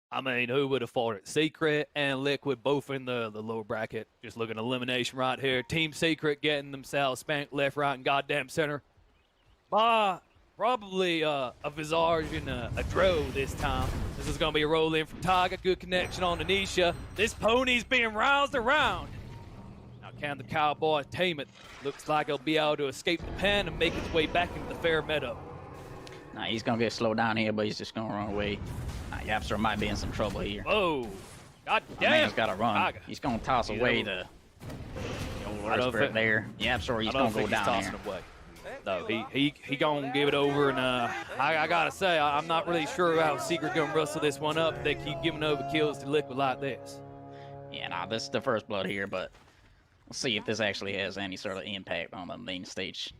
I mean, who would have thought it? Secret and Liquid both in the lower bracket. Just looking at elimination right here. Team Secret getting themselves spanked left, right, and goddamn center. Probably a Visage and a Dro this time. This is going to be a roll in from Tiger. Good connection on Anisha. This pony's being roused around. Now, can the Cowboy tame it? Looks like he'll be able to escape the pen and make its way back into the fair meadow. Nah, he's gonna get slowed down here, but he's just gonna run away. Nah, Yapster might be in some trouble here. Oh, god damn! Man's gotta run. Tiger. He's gonna toss away the old Earth Spirit there. Yapster, he's gonna go down here. Away. No, he gonna give it over, and I gotta say, I'm not really sure how Secret gonna rustle this one up. They keep giving over kills to Liquid like this. Yeah, nah, this is the first blood here, but we'll see if this actually has any sort of impact on the main stage.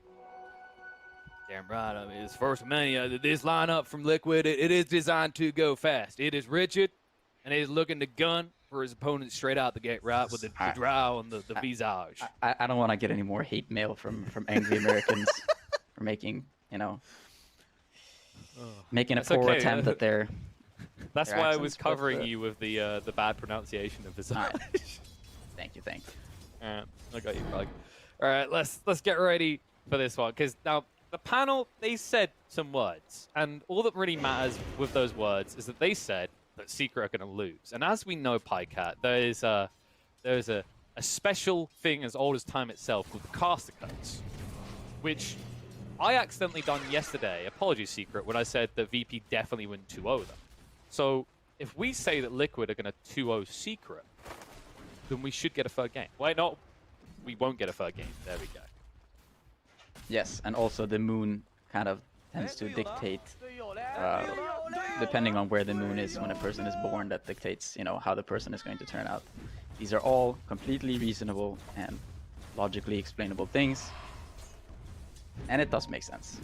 Damn right. I mean, it's first mania. This lineup from Liquid, it is designed to go fast. It is rigid, and it is looking to gun for his opponent straight out the gate, right, with the drow and the visage. I don't want to get any more hate mail from angry Americans for making, you know, making a poor attempt at their. That's why I was covering you with the bad pronunciation of visage. Right. Thank you. I got you, Greg. All right, let's get ready for this one, because now. The panel, they said some words, and all that really matters with those words is that they said that Secret are going to lose. And as we know, Pycat, there's a special thing as old as time itself called the caster codes, which I accidentally done yesterday, apologies Secret, when I said that VP definitely win 2-0 them. So if we say that Liquid are going to 2-0 Secret, then we should get a third game. Wait, no, we won't get a third game. There we go. Yes, and also the moon kind of tends to dictate, depending on where the moon is when a person is born, that dictates, you know, how the person is going to turn out. These are all completely reasonable and logically explainable things, and it does make sense.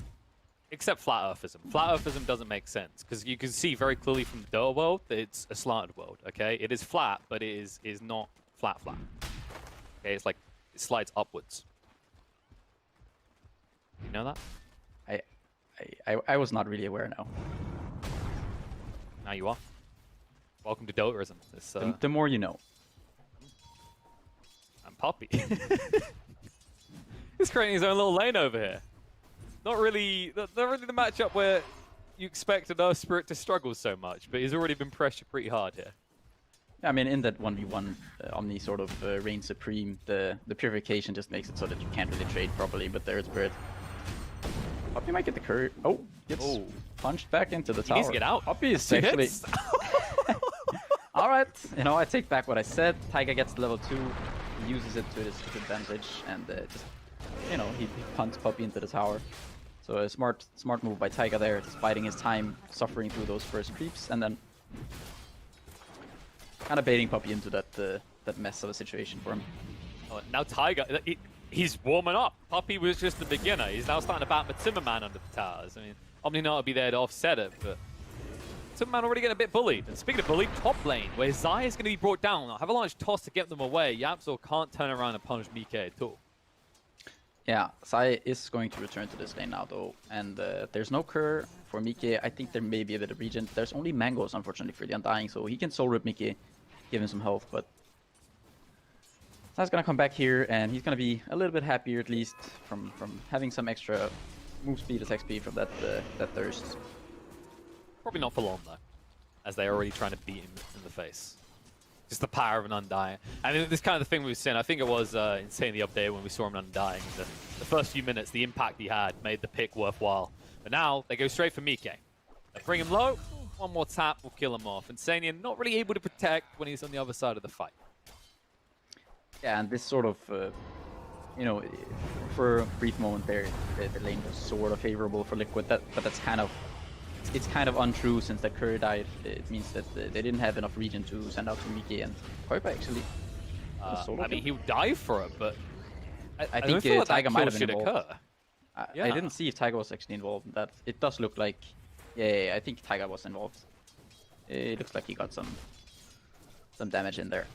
Except flat earthism. Flat earthism doesn't make sense, because you can see very clearly from the Dota world that it's a slanted world, okay? It is flat, but it is not flat. Okay, it's like, it slides upwards. You know that? I was not really aware, no. Now you are. Welcome to Dotaism. The more you know. I'm Poppy. He's creating his own little lane over here. Not really the matchup where you expect an Earth Spirit to struggle so much, but he's already been pressured pretty hard here. I mean, in that 1v1 Omni sort of reigns supreme, the purification just makes it so that you can't really trade properly, but the Earth Spirit. Poppy might get the curve. Oh, gets punched back into the tower. He needs to get out. Poppy is actually... Alright, you know, I take back what I said. Tiger gets level 2, he uses it to his advantage, and just, you know, he punts Poppy into the tower. So a smart move by Tiger there, just biding his time, suffering through those first creeps, and then kind of baiting Poppy into that mess of a situation for him. Oh, now Tiger... He's warming up. Poppy was just the beginner. He's now starting to bat with Timmerman under the towers. I mean, Omni will be there to offset it, but Timmerman already getting a bit bullied. And speaking of bullied, top lane, where Zai is going to be brought down. Now, have a large toss to get them away. Yapzor can't turn around and punish Mike at all. Yeah, Zai is going to return to this lane now, though. And there's no Cur for Mike. I think there may be a bit of regen. There's only Mangoes, unfortunately, for the Undying, so he can soul rip Mike, give him some health, but Zai's gonna come back here, and he's gonna be a little bit happier, at least, from having some extra move speed, attack speed from that thirst. Probably not for long, though, as they're already trying to beat him in the face. Just the power of an Undying. I mean, this kind of the thing we've seen. I think it was insane the update when we saw him Undying. The first few minutes, the impact he had made the pick worthwhile. But now, they go straight for Mike. They bring him low, one more tap will kill him off. Insanian not really able to protect when he's on the other side of the fight. Yeah, and this sort of, you know, for a brief moment there, the lane was sort of favorable for Liquid, but that's kind of, it's kind of untrue since that Curry died. It means that they didn't have enough regen to send out to Mike, and Koipa actually. I mean, he would die for it, but I think Tiger might have been involved. Yeah. I didn't see if Tiger was actually involved in that. It does look like, yeah, I think Tiger was involved. It looks like he got some damage in there.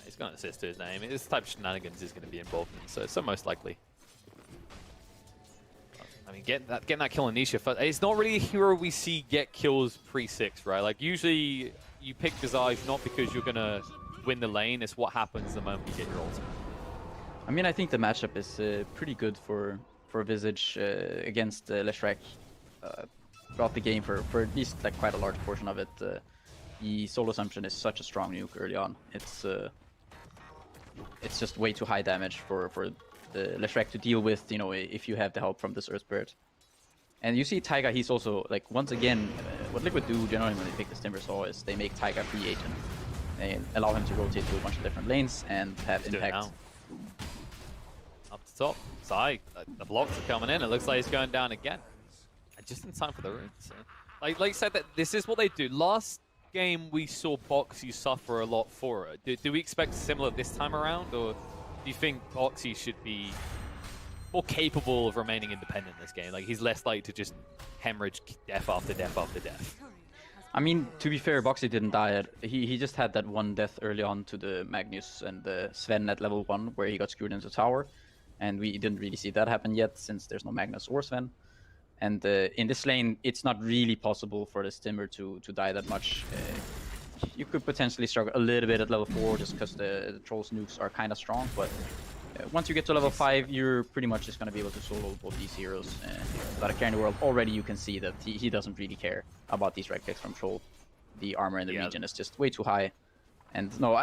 He's going to assist to his name. This type of shenanigans is going to be involved in, so most likely. I mean, getting that kill on Nisha. It's not really a hero we see get kills pre-6, right? Like, usually you pick Desire not because you're going to win the lane. It's what happens the moment you get your ultimate. I mean, I think the matchup is pretty good for Visage against Leshrac throughout the game for at least like quite a large portion of it. The Soul Assumption is such a strong nuke early on. It's just way too high damage for the Leshrac to deal with, you know, if you have the help from this Earth Spirit. And you see Taiga, he's also, like, once again, what Liquid do generally when they pick this Timbersaw is they make Taiga free agent. They allow him to rotate to a bunch of different lanes and have impact. Up to top, Sai, the blocks are coming in. It looks like he's going down again. And just in time for the runes. So. Like you said, that this is what they do. Last game we saw Bo3 suffer a lot for it. Do we expect similar this time around, or do you think Bo3 should be more capable of remaining independent in this game? Like, he's less likely to just hemorrhage death after death after death. I mean, to be fair, Bo3 didn't die. He just had that one death early on to the Magnus and the Sven at level 1, where he got screwed into tower. And we didn't really see that happen yet, since there's no Magnus or Sven. And in this lane, it's not really possible for this Timber to die that much. You could potentially struggle a little bit at level 4, just because the Troll's nukes are kind of strong, but once you get to level 5, you're pretty much just going to be able to solo both these heroes without a care in the world. Already you can see that he doesn't really care about these right clicks from Troll. The armor in the region is just way too high. And no,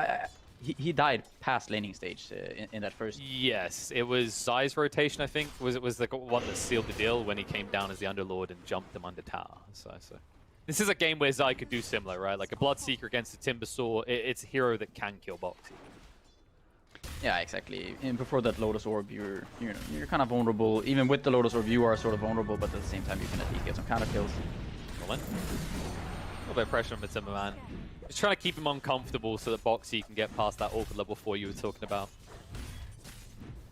he died past laning stage in that first. Yes, it was Zai's rotation, I think. It was the one that sealed the deal when he came down as the Underlord and jumped them under tower. So this is a game where Zai could do similar, right? Like a Bloodseeker against a Timbersaw. It's a hero that can kill Bo3. Yeah, exactly. And before that Lotus Orb, you're kind of vulnerable. Even with the Lotus Orb, you are sort of vulnerable, but at the same time, you can at least get some counter kills. A little bit of pressure on the Timberman. Just trying to keep him uncomfortable so that Bo3 can get past that awkward level 4 you were talking about.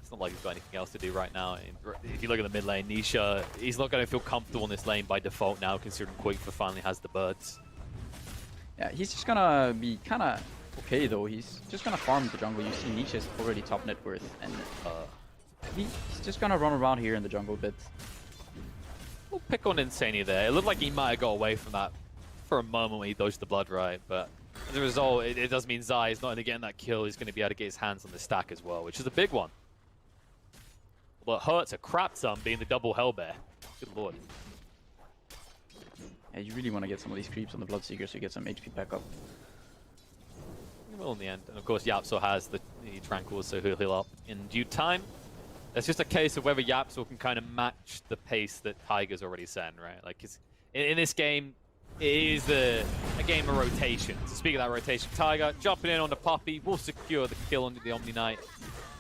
It's not like he's got anything else to do right now. If you look at the mid lane, Nisha, he's not going to feel comfortable in this lane by default now, considering Quakefor finally has the birds. Yeah, he's just gonna be kind of okay though. He's just gonna farm the jungle. You see Nisha's already top net worth, and he's just gonna run around here in the jungle a bit. We'll pick on Insania there. It looked like he might have got away from that for a moment when he dodged the blood right, but as a result, it does mean Zai is not only getting that kill, he's going to be able to get his hands on the stack as well, which is a big one. Well, it hurts a crap ton being the double Hellbear. Good lord. Yeah, you really want to get some of these creeps on the Bloodseeker so you get some HP back up. He will in the end. And of course, Yapso has the Tranquil, so he'll heal up in due time. It's just a case of whether Yapso can kind of match the pace that Tiger's already set, right? Like, in this game, it is a game of rotation. So speaking of that rotation, Tiger jumping in on the Puppy will secure the kill on the Omni Knight.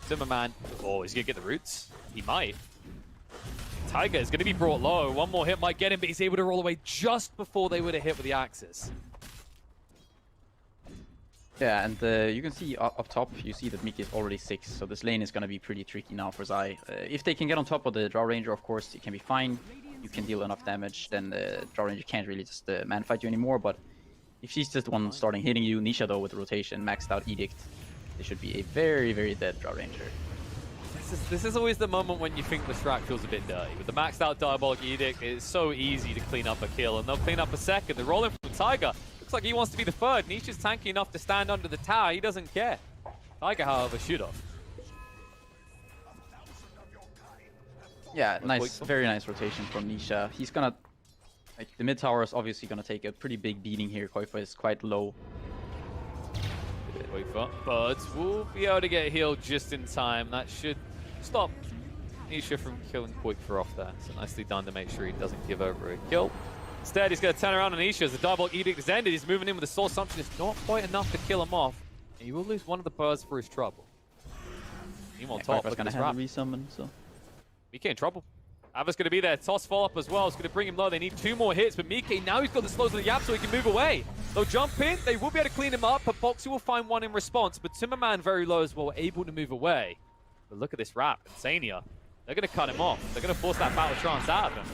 Zimmerman, oh, is he going to get the roots? He might. Tiger is going to be brought low. One more hit might get him, but he's able to roll away just before they would have hit with the axes. Yeah, and you can see up top, you see that Miki is already 6, so this lane is going to be pretty tricky now for Zai. If they can get on top of the Draw Ranger, of course, it can be fine. You can deal enough damage, then the Draw Ranger can't really just man-fight you anymore, but if she's just the one starting hitting you, Nisha though with the rotation, maxed out Edict, this should be a very, very dead Draw Ranger. This is always the moment when you think the strat feels a bit dirty. With the maxed out Diabolic Edict, it's so easy to clean up a kill, and they'll clean up a second. They're rolling from Tiger. Looks like he wants to be the third. Nisha's tanky enough to stand under the tower. He doesn't care. Tiger, however, should have. Yeah, nice, very nice rotation from Nisha. He's gonna, like, the mid tower is obviously gonna take a pretty big beating here. Quakefor is quite low. Quakefor, but we'll be able to get healed just in time. That should stop Nisha from killing Quakefor off there. So nicely done to make sure he doesn't give over a kill. Instead, he's going to turn around on Nisha as the Diabolic Edict is ended. He's moving in with the Soul Assumption. It's not quite enough to kill him off. And he will lose one of the birds for his trouble. Team on top. Quakefor's gonna have to resummon, so. Mike in trouble. Ava's going to be there. Toss follow-up as well. It's going to bring him low. They need 2 more hits, but Mike, now he's got the slows of the Yap so he can move away. They'll jump in. They will be able to clean him up, but Bo3 will find one in response. But Timberman very low as well, able to move away. But look at this wrap. Insania. They're going to cut him off. They're going to force that battle trance out of him.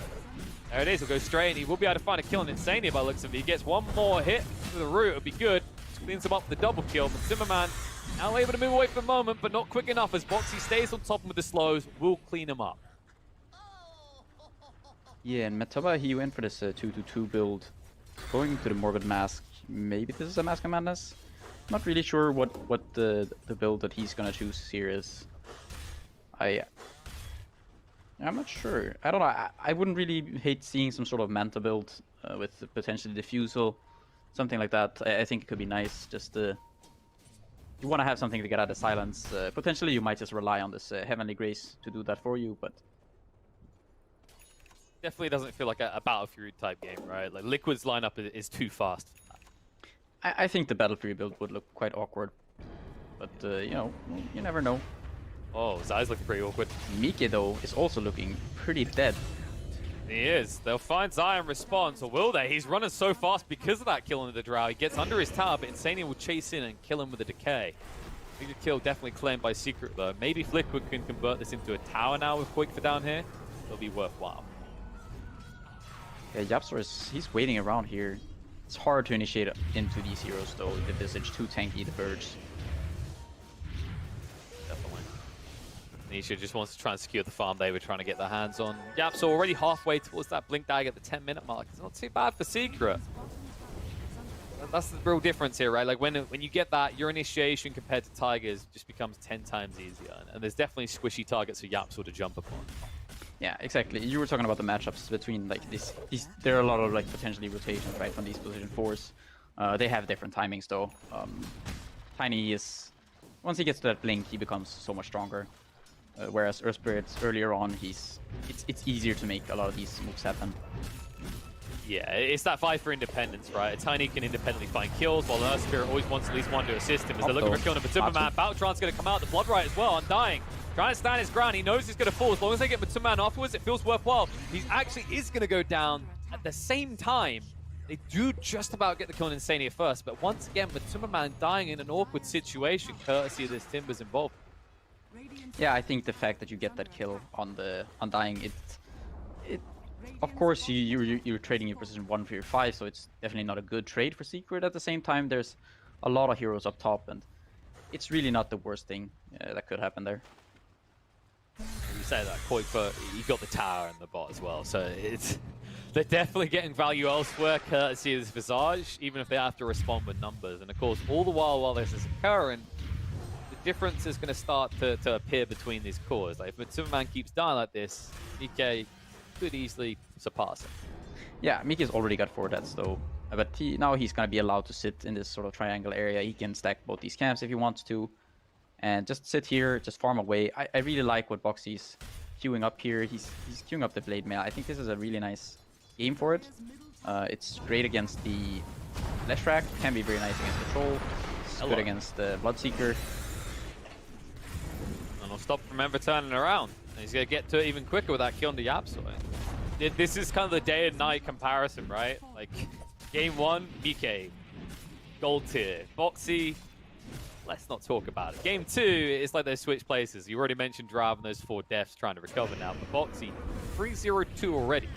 There it is. He'll go straight, and he will be able to find a kill on Insania by the looks of it. He gets one more hit to the root. It'll be good. Just cleans him up for the double kill. But Timberman now able to move away for the moment, but not quick enough as Bo3 stays on top of him with the slows. Will clean him up. 5 is gonna have to resummon, so. Mike in trouble. Ava's going to be there. Toss follow-up as well. It's going to bring him low. They need 2 more hits, but Mike, now able to move away for the moment, but not quick enough as Bo3 stays on top of him with the slows. Will clean him up. Yeah, and Mataba, he went for this 2-2-2 build. Going to the Morbid Mask. Maybe this is a Mask of Madness? Not really sure what the build that he's gonna choose here is. I'm not sure. I don't know. I wouldn't really hate seeing some sort of Manta build with potentially Diffusal, something like that. I think it could be nice. Just you want to have something to get out of silence. Potentially, you might just rely on this Heavenly Grace to do that for you, but Definitely doesn't feel like a Battle Fury type game, right? Like Liquid's lineup is too fast. I think the Battle Fury build would look quite awkward. But you know, you never know. Oh, Zai's looking pretty awkward. Mike though is also looking pretty dead. He is. They'll find Zai in response, or will they? He's running so fast because of that kill into the Drow. He gets under his tower, but Insania will chase in and kill him with a decay. I think the kill definitely claimed by Secret though. Maybe if Liquid can convert this into a tower now with Quick for down here, it'll be worthwhile. Yeah, Yapsor he's waiting around here. It's hard to initiate into these heroes though. The Visage too tanky, the Birds. Definitely. Nisha just wants to try and secure the farm they were trying to get their hands on. Yapsor already halfway towards that Blink Dagger at the 10-minute mark. It's not too bad for Secret. That's the real difference here, right? Like when you get that, your initiation compared to Tigers just becomes 10 times easier. And there's definitely squishy targets for Yapsor to jump upon. Yeah, exactly. You were talking about the matchups between like these. There are a lot of like potentially rotations, right, from these position 4s. They have different timings though. Tiny is once he gets to that blink, he becomes so much stronger. Whereas Earth Spirits earlier on, it's easier to make a lot of these moves happen. Yeah, it's that fight for independence, right? A Tiny can independently find kills, while Earth Spirit always wants at least one to assist him as they're looking for killing a Superman. Battletron's going to come out, the Blood Right as well, Undying. Trying to stand his ground, he knows he's going to fall. As long as they get Matsuman afterwards, it feels worthwhile. He actually is going to go down at the same time. They do just about get the kill on Insania first, but once again, Matsuman dying in an awkward situation, courtesy of this Timber's involved. Yeah, I think the fact that you get that kill on the Undying, it of course you're trading your position 1 for your 5, so it's definitely not a good trade for Secret. At the same time, there's a lot of heroes up top, and it's really not the worst thing that could happen there. You say that, Koi, but you got the tower and the bot as well, so they're definitely getting value elsewhere, courtesy of this Visage, even if they have to respond with numbers. And of course, all the while this is occurring, the difference is going to start to appear between these cores. Like if Superman keeps dying like this, Mike could easily surpass him. Yeah, Mike's already got 4 deaths though, but now he's going to be allowed to sit in this sort of triangle area. He can stack both these camps if he wants to, and just sit here, just farm away. I really like what Boxy's queuing up here. He's queuing up the Blade Mail. I think this is a really nice game for it. It's great against the Leshrac, can be very nice against the Troll. It's good against the Bloodseeker. And he'll stop from ever turning around. And he's going to get to it even quicker with that kill on the Yapsor. This is kind of the day and night comparison, right? Like, game 1, Mike, gold tier. Boxy, let's not talk about it. Game 2, it's like they switch places. You already mentioned Drow and those 4 deaths trying to recover now, but Boxy, 3-0-2 already.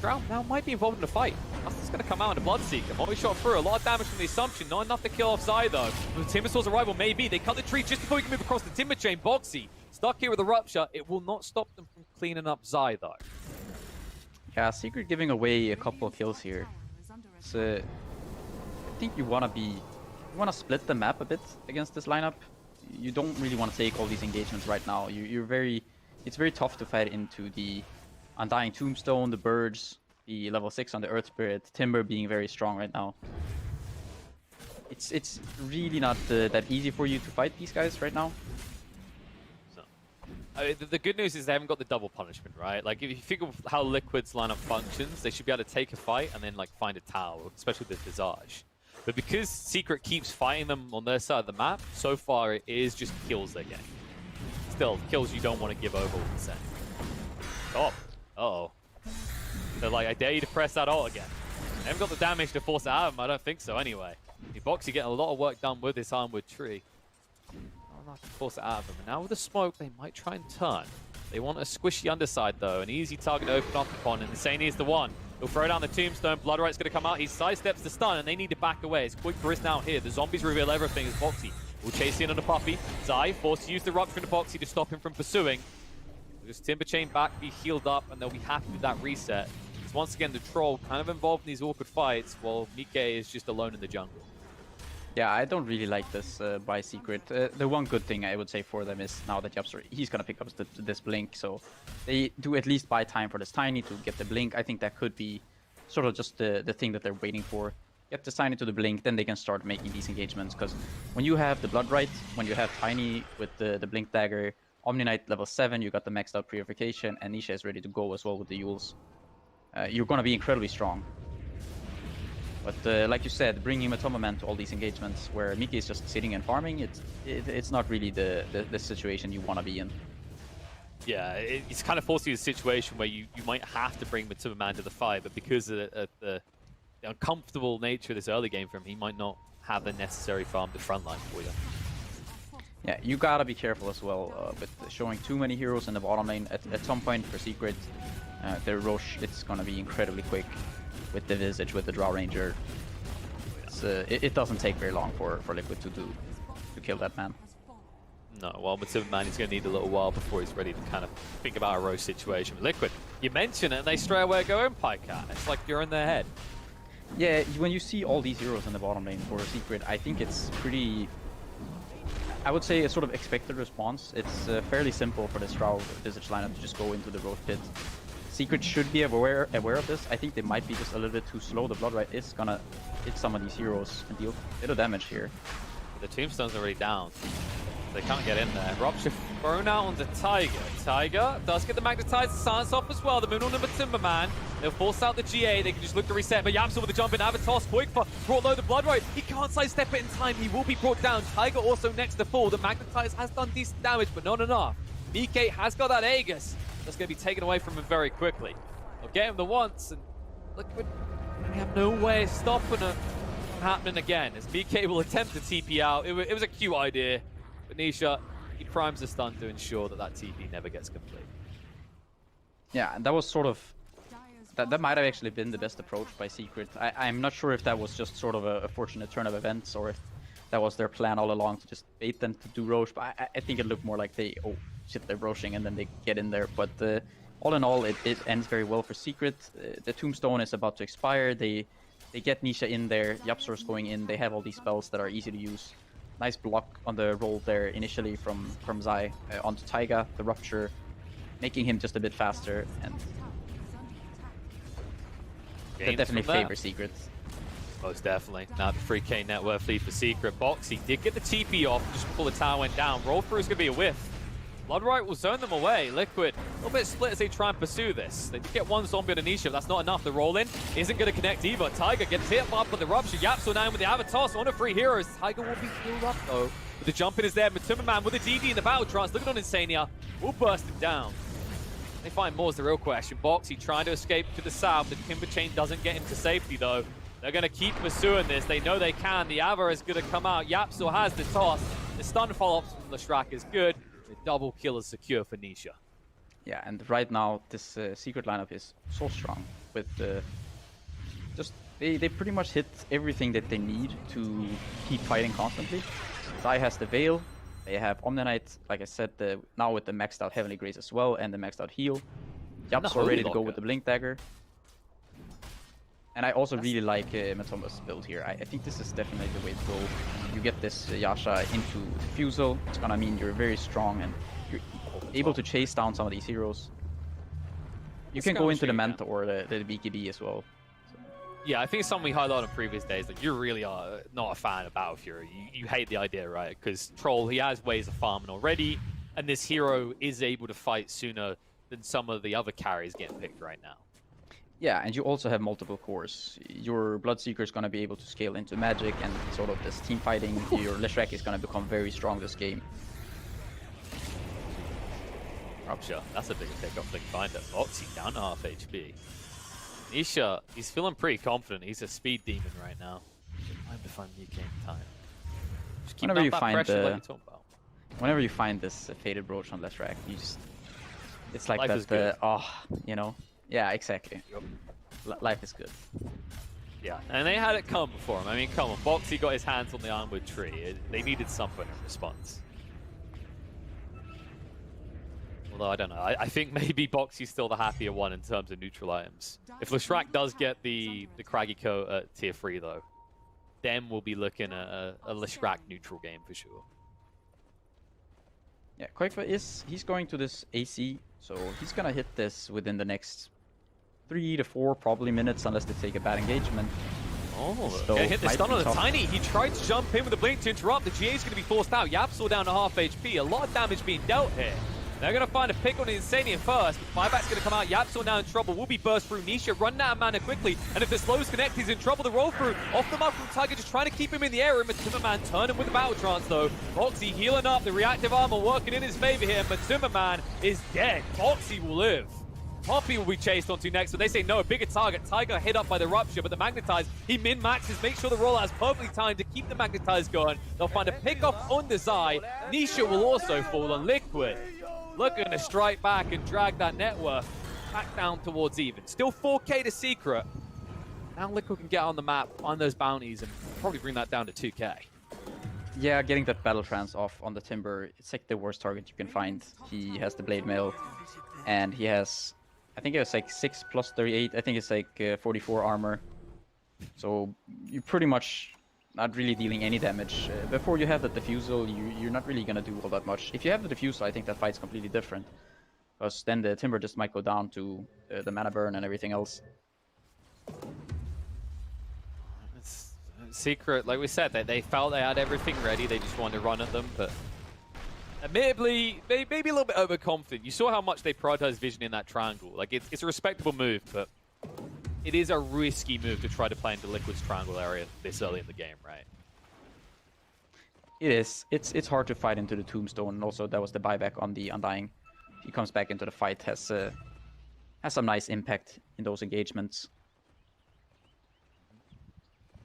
Drow now might be involved in the fight. That's going to come out in the Bloodseeker. Molly shot through, a lot of damage from the Assumption, not enough to kill off Zai though. With Timbersaur's arrival, maybe. They cut the tree just before he can move across the Timber Chain. Boxy, stuck here with a Rupture. It will not stop them from cleaning up Zai though. Yeah, Secret giving away a couple of kills here. So I think you want to split the map a bit against this lineup. You don't really want to take all these engagements right now. It's very tough to fight into the Undying Tombstone, the Birds, the level 6 on the Earth Spirit, Timber being very strong right now. It's really not that easy for you to fight these guys right now. The good news is they haven't got the double punishment, right? Like, if you think of how Liquid's lineup functions, they should be able to take a fight and then, like, find a tower, especially with Visage. But because Secret keeps fighting them on their side of the map, so far it is just kills they're getting. Still, kills you don't want to give over all the same. Oh, uh-oh. They're like, I dare you to press that ult again. They haven't got the damage to force it out of them, I don't think so anyway. Boxy getting a lot of work done with this Ironwood tree. Not to force it out of them. And now with the smoke, they might try and turn. They want a squishy underside, though. An easy target to open up upon, and Insania is the one. He'll throw down the Tombstone. Bloodright's going to come out. He sidesteps the stun, and they need to back away. It's Quick is now here. The zombies reveal everything as Boxy will chase in on the Puppy. Zai forced to use the Rupture on the Boxy to stop him from pursuing. Just Timber Chain back, be healed up, and they'll be happy with that reset. Because once again, the Troll kind of involved in these awkward fights, while Mike is just alone in the jungle. Yeah, I don't really like this by Secret. The one good thing I would say for them is now that Yapster, he's gonna pick up this Blink, so they do at least buy time for this Tiny to get the Blink. I think that could be sort of just the thing that they're waiting for. Get the Tiny to the Blink, then they can start making these engagements, because when you have the Blood Right, when you have Tiny with the Blink Dagger, Omni Knight level 7, you got the maxed out Purification, and Nisha is ready to go as well with the Yules. You're gonna be incredibly strong. But like you said, bringing Matoma Man to all these engagements where Miki is just sitting and farming, it's not really the situation you want to be in. Yeah, it's kind of forcing you a situation where you might have to bring Matoma Man to the fight, but because of the uncomfortable nature of this early game for him, he might not have the necessary farm to frontline for you. Yeah, you gotta be careful as well with showing too many heroes in the bottom lane. At some point for Secret, their Roche, it's gonna be incredibly quick. With the Visage, with the Draw Ranger, it doesn't take very long for Liquid to kill that man. No, well, Matoma Man is going to need a little while before he's ready to kind of think about a Roche situation. Liquid, you mention it, and they straight away go in Pycat. It's like you're in their head. Yeah, when you see all these heroes in the bottom lane for Secret, I think it's pretty... I would say a sort of expected response. It's fairly simple for the Drow Visage lineup to just go into the Roche pit. Secret should be aware of this. I think they might be just a little bit too slow. The Blood Right is gonna hit some of these heroes and deal a bit of damage here. The Tombstone's already down. They can't get in there. Rupture thrown out onto Tiger. Tiger does get the Magnetize Silence off as well. The Moon on number Timberman. They'll force out the GA. They can just look to reset. But Yamsa with the jump in. Avatos quick for brought low the Blood Right. He can't sidestep it in time. He will be brought down. Tiger also next to fall. The Magnetize has done decent damage, but not enough. Mike has got that Aegis. That's going to be taken away from him very quickly. They'll get him the once, and Liquid have no way of stopping it from happening again, as BK will attempt to TP out. It was a cute idea, but Nisha, he primes the stun to ensure that TP never gets complete. Yeah, and that was sort of... That might have actually been the best approach by Secret. I'm not sure if that was just sort of a fortunate turn of events, or if that was their plan all along to just bait them to do Roche, but I think it looked more like they... Oh, shit, they're Roshing and then they get in there. But all in all, it ends very well for Secret. The Tombstone is about to expire. They get Nisha in there. Yapsor's going in. They have all these spells that are easy to use. Nice block on the roll there initially from Zai onto Taiga. The Rupture, making him just a bit faster. And that definitely favors Secret. Most definitely. Now the 3k net worth lead for Secret. Bo3 did get the TP off just before the tower went down. Roll through is going to be a whiff. Blood Right will zone them away. Liquid, a little bit split as they try and pursue this. They did get one zombie on Anisha, but that's not enough. The roll in isn't going to connect either. Tiger gets hit up with the Rupture. Yapso now with the Avatos on the 3 heroes. Tiger will be healed up though. But the jump in is there. Matuma Man with the DD in the battle trance. Looking on Insania. Will burst him down. They find more is the real question. Bo3 trying to escape to the south. The Timber Chain doesn't get him to safety though. They're going to keep pursuing this. They know they can. The Ava is going to come out. Yapso has the toss. The stun follow-ups from Leshrac is good. The double kill is secure for Nisha. Yeah, and right now this Secret lineup is so strong with they pretty much hit everything that they need to keep fighting constantly. Zai has the Veil. They have Omni Knight, like I said, now with the maxed out Heavenly Grace as well, and the maxed out heal. Yap's ready to go with the Blink Dagger. And I also really like Matoma's build here. I think this is definitely the way to go. You get this Yasha into Diffusal. It's gonna mean you're very strong and you're able to chase down some of these heroes. You can go into the Manta or the BKB as well. So. Yeah, I think it's something we highlighted on previous days. Like, you really are not a fan of Battle Fury. You hate the idea, right? Because Troll, he has ways of farming already, and this hero is able to fight sooner than some of the other carries getting picked right now. Yeah, and you also have multiple cores. Your Bloodseeker is going to be able to scale into magic and sort of this team fighting. Your Leshrac is going to become very strong this game. Rupture, that's a bigger takeoff than Finder. Bo3 down to half HP. Nisha, he's feeling pretty confident. He's a speed demon right now. Time to find UK in time. Just keep whenever you that find pressure like you're talking about. Whenever you find this faded brooch on Leshrac, you just it's like Life that you know. Yeah, exactly. Yep. Life is good. Yeah, and they had it come for him. I mean, come on. Bo3 got his hands on the Ironwood tree. They needed something in response. Although I don't know. I think maybe Bo3's still the happier one in terms of neutral items. If Leshrac does get the Craggy Coat at tier 3 though, then we'll be looking at a Leshrac neutral game for sure. Yeah, Koifa he's going to this AC, so he's gonna hit this within the next 3 to 4 probably minutes unless they take a bad engagement. Oh, So, okay, hit the might stun be on the tough. Tiny. He tried to jump in with the blink to interrupt. The GA's going to be forced out. Yapsor down to half HP. A lot of damage being dealt here. They're going to find a pick on the Insanian first. Buyback's going to come out. Yapsor now in trouble. Will be burst through. Nisha run out of mana quickly. And if the slows connect, he's in trouble. The roll through. Off the mark from Tiger, just trying to keep him in the area. Matuma turning with the battle trance though. Bo3 healing up. The reactive armor working in his favor here. Matuma is dead. Bo3 will live. Poppy will be chased onto next, but they say no, a bigger target. Tiger hit up by the Rupture, but the Magnetize, he min-maxes, make sure the rollout is perfectly timed to keep the Magnetize going. They'll find a pick-off on the Zai. Nisha will also fall on Liquid. Looking to strike back and drag that net worth back down towards even. Still 4K to Secret. Now Liquid can get on the map, find those bounties, and probably bring that down to 2K. Yeah, getting that battle trance off on the Timber, it's like the worst target you can find. He has the Blade Mail, and he has, I think it was like 6 plus 38. I think it's like 44 armor. So you're pretty much not really dealing any damage. Before you have the Diffusal, you're not really going to do all that much. If you have the Diffusal, I think that fight's completely different. Because then the Timber just might go down to the mana burn and everything else. It's Secret, like we said, they felt they had everything ready. They just wanted to run at them, but admittedly, maybe a little bit overconfident. You saw how much they prioritized vision in that triangle. Like, it's a respectable move, but it is a risky move to try to play into Liquid's triangle area this early in the game, right? It is. It's hard to fight into the Tombstone, and also that was the buyback on the Undying. He comes back into the fight, has some nice impact in those engagements.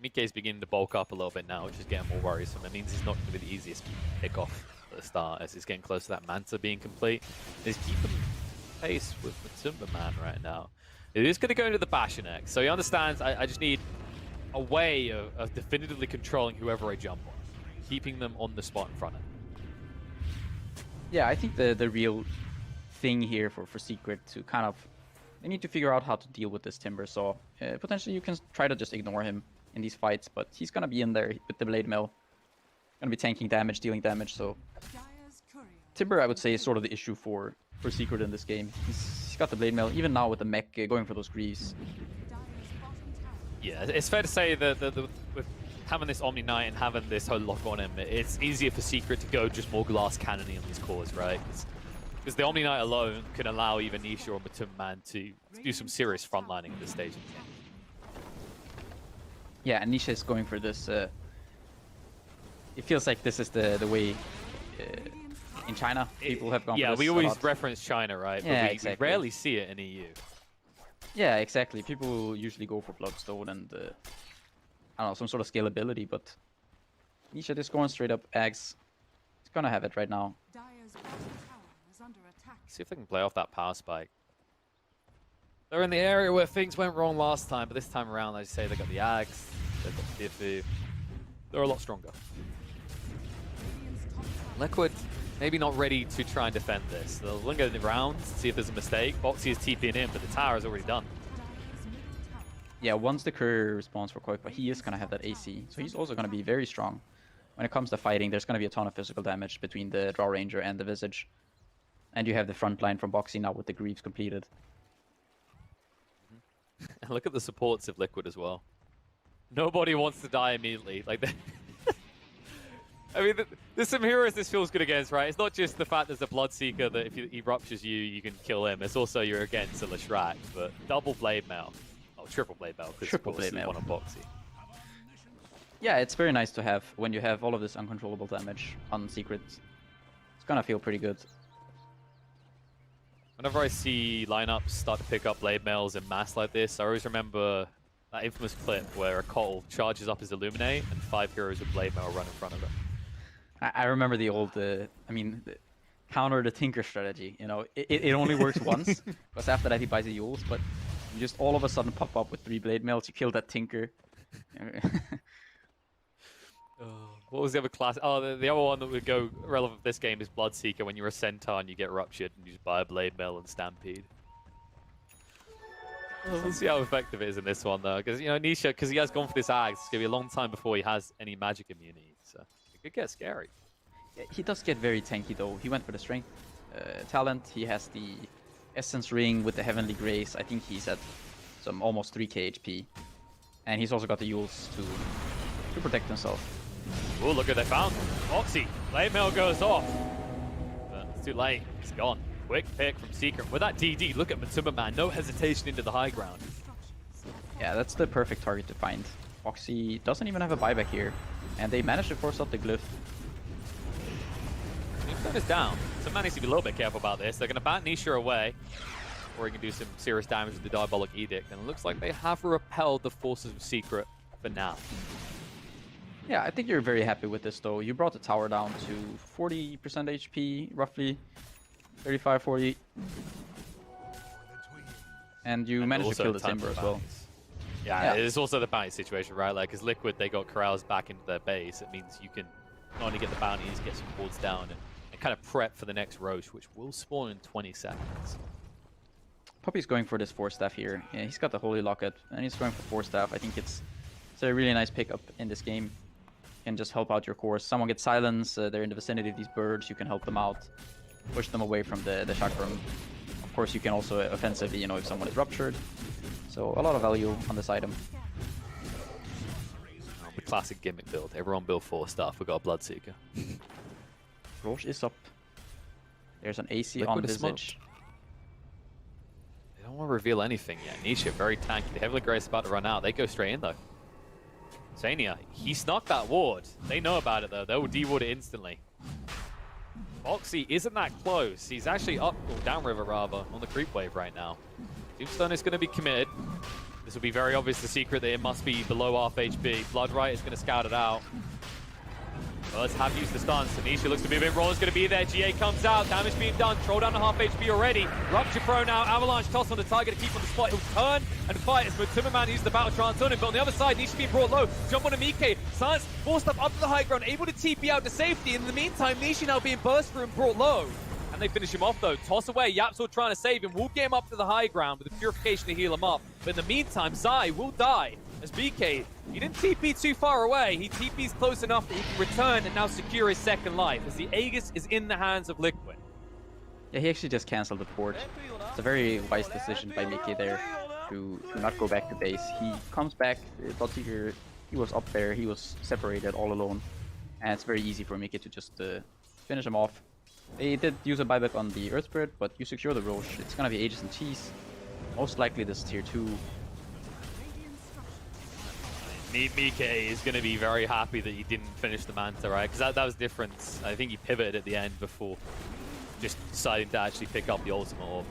Mike's beginning to bulk up a little bit now, which is getting more worrisome. It means he's not going to be the easiest pick off at the start as he's getting close to that Manta being complete. He's keeping pace with Timberman right now. It is going to go into the Bastion next, so he understands I just need a way of definitively controlling whoever I jump on, keeping them on the spot in front of him. Yeah, I think the real thing here for Secret to kind of, they need to figure out how to deal with this Timber. So potentially you can try to just ignore him in these fights, but he's gonna be in there with the Blade Mill, gonna be tanking damage, dealing damage. So Timber, I would say, is sort of the issue for Secret in this game. He's got the Blade Mill, even now with the mech going for those Greaves. Yeah, it's fair to say that with having this Omni Knight and having this whole lock on him, it's easier for Secret to go just more glass cannoning on these cores, right? Because the Omni Knight alone can allow even Nisha or Matuma to do some serious frontlining at this stage of the game. Yeah, and Nisha is going for this. It feels like this is the way in China people have gone for yeah, this we a always lot. reference China, right? Yeah, But we exactly. rarely see it in EU. Yeah, exactly. People usually go for Bloodstone and I don't know, some sort of scalability, but Nisha just going straight up Ags. It's gonna have it right now. See if they can play off that power spike. They're in the area where things went wrong last time, but this time around, as you say, they got the Ags, they've got the Tifu. They're a lot stronger. Liquid, maybe not ready to try and defend this. They'll linger around, see if there's a mistake. Bo3 is TPing in, but the tower is already done. Yeah, once the courier responds for Koipa, he is gonna have that AC, so he's also gonna be very strong. When it comes to fighting, there's gonna be a ton of physical damage between the Draw Ranger and the Visage. And you have the front line from Bo3 now with the Greaves completed. And look at the supports of Liquid as well. Nobody wants to die immediately. Like, I mean, there's some heroes this feels good against, right? It's not just the fact there's a Bloodseeker that if he ruptures you, you can kill him. It's also you're against a Leshrac, but double Blade Mail. Oh, triple Blade Mail. Triple Blade Mail. One on Bo3. Yeah, it's very nice to have when you have all of this uncontrollable damage on Secret. It's gonna feel pretty good. Whenever I see lineups start to pick up Blade Mails in mass like this, I always remember that infamous clip where a Cole charges up his Illuminate and 5 heroes with Blade Mail run in front of him. I remember the old, counter the Tinker strategy. You know, it only works once, because after that he buys the Yules, but you just all of a sudden pop up with 3 Blade Mails, you kill that Tinker. What was the other class? Oh, the other one that would go relevant for this game is Bloodseeker. When you're a Centaur and you get ruptured and you just buy a Blade Mill and Stampede. Well, we'll see how effective it is in this one, though. Because, you know, Nisha, because he has gone for this Axe, it's going to be a long time before he has any magic immunity. So it could get scary. Yeah, he does get very tanky, though. He went for the Strength talent. He has the Essence Ring with the Heavenly Grace. I think he's at some almost 3k HP. And he's also got the Yules to protect himself. Oh, look what they found. Foxy. Blade Mail goes off. But it's too late. It's gone. Quick pick from Secret. With that DD, look at Matuma Man. No hesitation into the high ground. Yeah, that's the perfect target to find. Foxy doesn't even have a buyback here. And they managed to force out the Glyph. Turn is down. So man needs to be a little bit careful about this. They're going to bat Nisha away. Or he can do some serious damage with the Diabolic Edict. And it looks like they have repelled the forces of Secret for now. Yeah, I think you're very happy with this, though. You brought the tower down to 40% HP, roughly. 35, 40. And you managed to kill the Timber as well. Yeah, it's also the bounty situation, right? Like, as Liquid, they got corrals back into their base. It means you can not only get the bounties, get some boards down, and kind of prep for the next Roche, which will spawn in 20 seconds. Puppy's going for this 4-staff here. Yeah, he's got the Holy Locket, and he's going for 4-staff. I think it's a really nice pickup in this game. You can just help out your course. Someone gets silence, they're in the vicinity of these birds, you can help them out. Push them away from the chakram. Of course, you can also offensively, you know, if someone is ruptured. So a lot of value on this item. The classic gimmick build. Everyone build 4-staff. We got a Bloodseeker. Roche is up. There's an AC Liquid on is Visage. They don't want to reveal anything yet. Nisha, very tanky. The Heavenly Grace is about to run out. They go straight in, though. Zania, he snuck that ward. They know about it, though. They will de-ward it instantly. Foxy isn't that close. He's actually up, or downriver rather, on the creep wave right now. Tombstone is going to be committed. This will be very obvious to Secret that it must be below half HP. Bloodright is going to scout it out. Let's have used the stun. Tanisha looks to be a bit raw. Is going to be there. GA comes out. Damage being done. Troll down to half HP already. Rupture Pro now. Avalanche toss on the target to keep on the spot. He'll turn and fight as Timmerman uses the Battle Trance on him. But on the other side, Nisha being brought low. Jump on a Mike. Silence forced up to the high ground. Able to TP out to safety. In the meantime, Nisha now being burst through and brought low. And they finish him off though. Toss away. Yapsor trying to save him. Will get him up to the high ground with the Purification to heal him up. But in the meantime, Zai will die. As BK, he didn't TP too far away. He TP's close enough that he can return and now secure his second life, as the Aegis is in the hands of Liquid. Yeah, he actually just cancelled the port. It's a very wise decision by Mickey there to not go back to base. He comes back, Bloodseeker, he was up there, he was separated all alone. And it's very easy for Mickey to just finish him off. They did use a buyback on the Earth Spirit, but you secure the Roche. It's gonna be Aegis and Cheese. Most likely this tier 2. Mike is going to be very happy that he didn't finish the Manta, right? Because that was different. I think he pivoted at the end before just deciding to actually pick up the ultimate orb.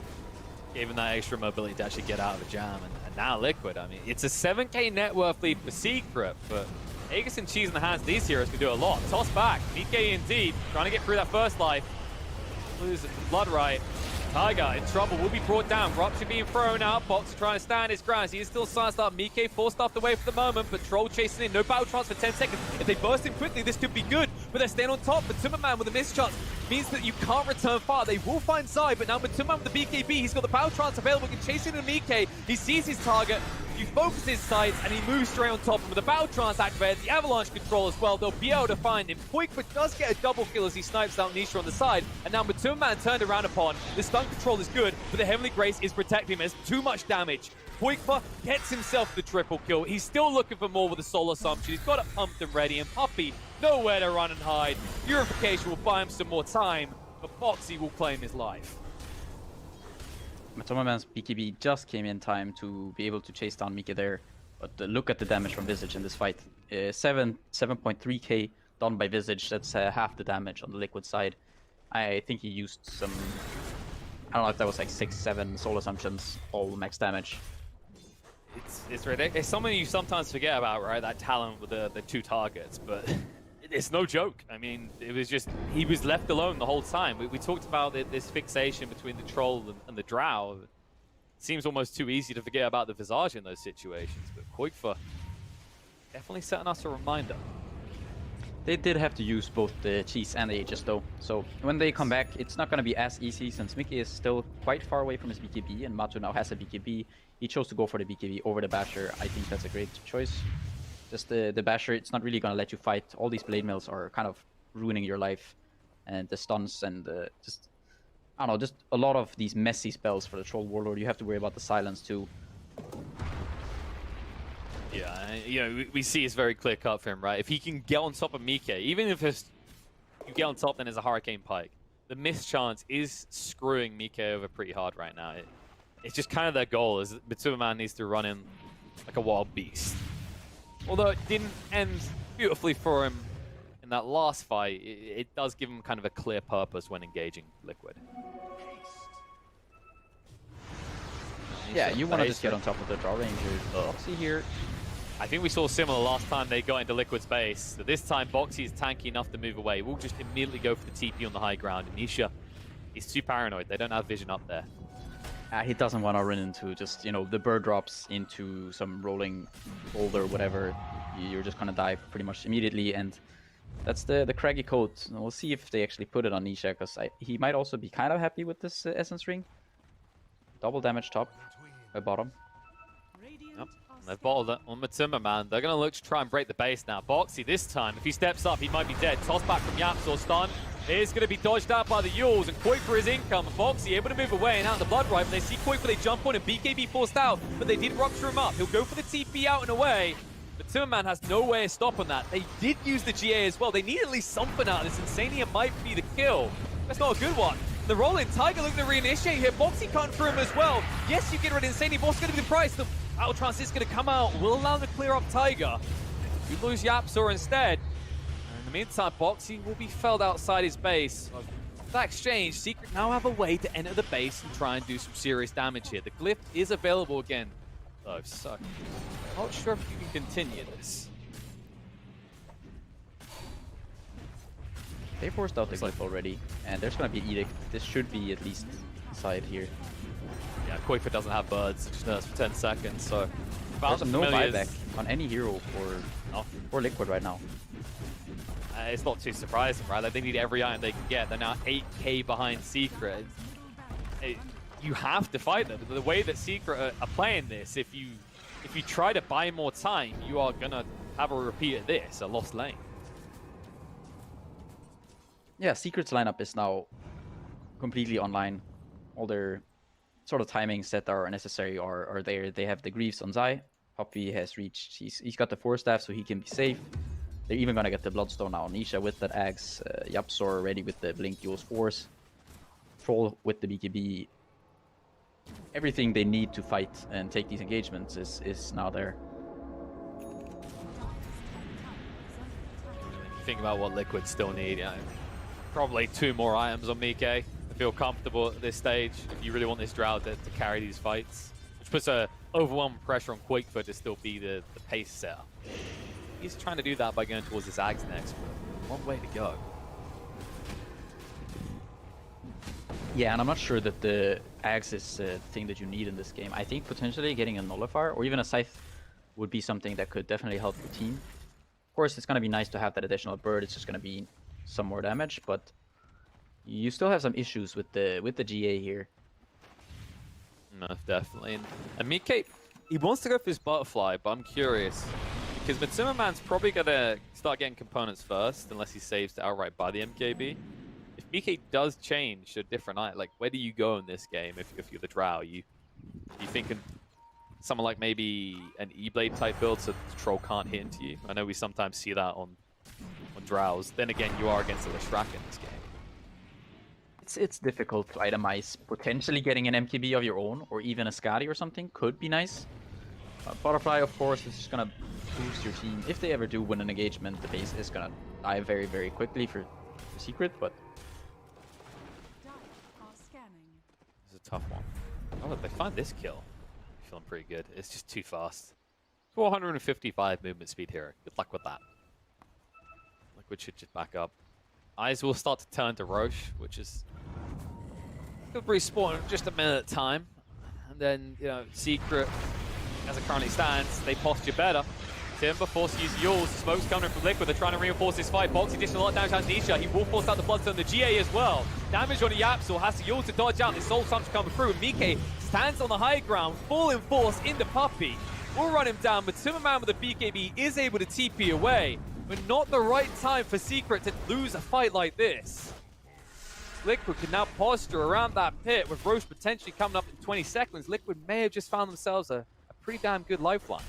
Gave him that extra mobility to actually get out of a jam. And now Liquid, I mean, it's a 7k net worth lead for Secret, but Aegis and Cheese in the hands of these heroes can do a lot. Toss back. Mike indeed, trying to get through that first life. Loses Bloodright. Tiger in trouble, will be brought down. Rupture being thrown out. Box trying to stand his ground. He is still silenced up. Mike forced off the way for the moment, but Troll chasing in. No battle trance for 10 seconds. If they burst him quickly, this could be good, but they're staying on top. But Timmerman with a mischance means that you can't return far. They will find Zai, but now with Timmerman with the BKB, he's got the battle trance available. He can chase in Mike. He sees his target. He focuses his sights and he moves straight on top. And with the battle trance activated, the avalanche control as well, they'll be able to find him. Poikva does get a double kill as he snipes out Nisha on the side. And now Matuma turned around upon. The stun control is good, but the Heavenly Grace is protecting him. There's too much damage. Poikva gets himself the triple kill. He's still looking for more with the Soul Assumption. He's got it pumped and ready. And Puppy, nowhere to run and hide. Purification will buy him some more time, but Foxy will claim his life. Matomaman's BKB just came in time to be able to chase down Mika there. But look at the damage from Visage in this fight. 7.3k done by Visage. That's half the damage on the Liquid side. I think he used some... I don't know if that was like 6-7 Soul Assumptions, all max damage. It's ridiculous. It's something you sometimes forget about, right? That talent with the two targets, but it's no joke. I mean, it was just, he was left alone the whole time. We talked about this fixation between the Troll and the Drow. It seems almost too easy to forget about the Visage in those situations, but Poikva definitely setting us a reminder. They did have to use both the cheese and the Aegis though. So when they come back, it's not going to be as easy since Mickey is still quite far away from his BKB and Matu now has a BKB. He chose to go for the BKB over the Basher. I think that's a great choice. Just the Basher, it's not really going to let you fight. All these Blade Mills are kind of ruining your life. And the stuns and just, I don't know, just a lot of these messy spells for the Troll Warlord. You have to worry about the silence too. Yeah, you know, we see it's very clear cut for him, right? If he can get on top of Mike, even if you get on top, then there's a Hurricane Pike. The miss chance is screwing Mike over pretty hard right now. It's just kind of their goal, is that Mitsubiman needs to run in like a wild beast. Although it didn't end beautifully for him in that last fight, it does give him kind of a clear purpose when engaging Liquid. Yeah, you want to just get on top of the Draw Ranger. Boxy here. I think we saw similar last time they got into Liquid's base. So this time, Boxy is tanky enough to move away. We'll just immediately go for the TP on the high ground. And Nisha is too paranoid. They don't have vision up there. He doesn't want to run into just, you know, the bird drops into some rolling boulder or whatever. You're just going to die pretty much immediately. And that's the craggy coat. We'll see if they actually put it on Nisha, because he might also be kind of happy with this Essence Ring. Double damage top, bottom. Yep. They've bottled it on Matsuma, man. They're going to look to try and break the base now. Boxy this time, if he steps up, he might be dead. Toss back from Yapsor, stun. Is going to be dodged out by the Yules, and Quake for his income. Boxy able to move away and out in the Blood Ripe. They see Quake, they jump on and BKB forced out, but they did rupture him up. He'll go for the TP out and away. Matsuma man has no way of stopping that. They did use the GA as well. They need at least something out of this. Insania might be the kill. That's not a good one. The rolling Tiger looking to reinitiate here. Boxy can't through him as well. Yes, you get rid of Insania, but what's going to be the price? The Battle Trance is going to come out. Will allow them to clear up Tiger. You lose Yapsor instead. And in the meantime, Boxy will be felled outside his base. That exchange, Secret now have a way to enter the base and try and do some serious damage here. The glyph is available again, though, so I'm not sure if you can continue this. They forced out the glyph already, and there's going to be an edict. This should be at least side here. Yeah, Koifa doesn't have birds, it just nerfs for 10 seconds, so... There's no buyback on any hero for Liquid right now. It's not too surprising, right? Like, they need every item they can get. They're now 8k behind Secret. You have to fight them. The way that Secret are playing this, if you try to buy more time, you are going to have a repeat of this, a lost lane. Yeah, Secret's lineup is now completely online. All their sort of timings that are necessary are there. They have the Greaves on Zai. Poppy has reached, he's got the 4-staff, so he can be safe. They're even gonna get the Bloodstone now. Nisha with that Axe, Yapsor ready with the Blink Yule's Force. Troll with the BKB. Everything they need to fight and take these engagements is now there. Think about what Liquid still need. You know, probably 2 more items on Mike. I feel comfortable at this stage if you really want this Drow to carry these fights. Which puts a overwhelming pressure on Quakefoot to still be the pace setter. He's trying to do that by going towards his Ags next, but one way to go. Yeah, and I'm not sure that the Axe is the thing that you need in this game. I think potentially getting a Nullifier or even a Scythe would be something that could definitely help the team. Of course, it's going to be nice to have that additional bird. It's just going to be some more damage, but you still have some issues with the GA here. No, definitely. And Mike, he wants to go for his Butterfly, but I'm curious. Because Matsuma Man's probably going to start getting components first, unless he saves to outright buy the MKB. If Mike does change to a different item, like, where do you go in this game if you're the Drow? You thinking someone like maybe an E-Blade type build so the Troll can't hit into you? I know we sometimes see that on Drows. Then again, you are against a Lishrak in this game. It's difficult to itemize. Potentially getting an MKB of your own, or even a Skadi or something, could be nice. Butterfly, of course, is just gonna boost your team. If they ever do win an engagement, the base is gonna die very, very quickly for Secret, but... This is a tough one. Oh, look, they find this kill. Feeling pretty good. It's just too fast. 455 movement speed here. Good luck with that. Liquid should just back up. Eyes will start to turn to Roche, which is... Could respawn in just a minute at a time. And then, you know, Secret, as it currently stands, they posture better. Timber forced to use Yules. Smoke's coming from Liquid. They're trying to reinforce this fight. Bo3 dishing a lot of damage on Nisha. He will force out the Bloodstone, the GA as well. Damage on the Yapsul. Has to Yules to dodge out. The Soul Stomps coming through. Mike stands on the high ground, full in force into Puppey. Will run him down, but Timberman with the BKB is able to TP away. But not the right time for Secret to lose a fight like this. Liquid can now posture around that pit with Roche potentially coming up in 20 seconds. Liquid may have just found themselves a pretty damn good lifeline.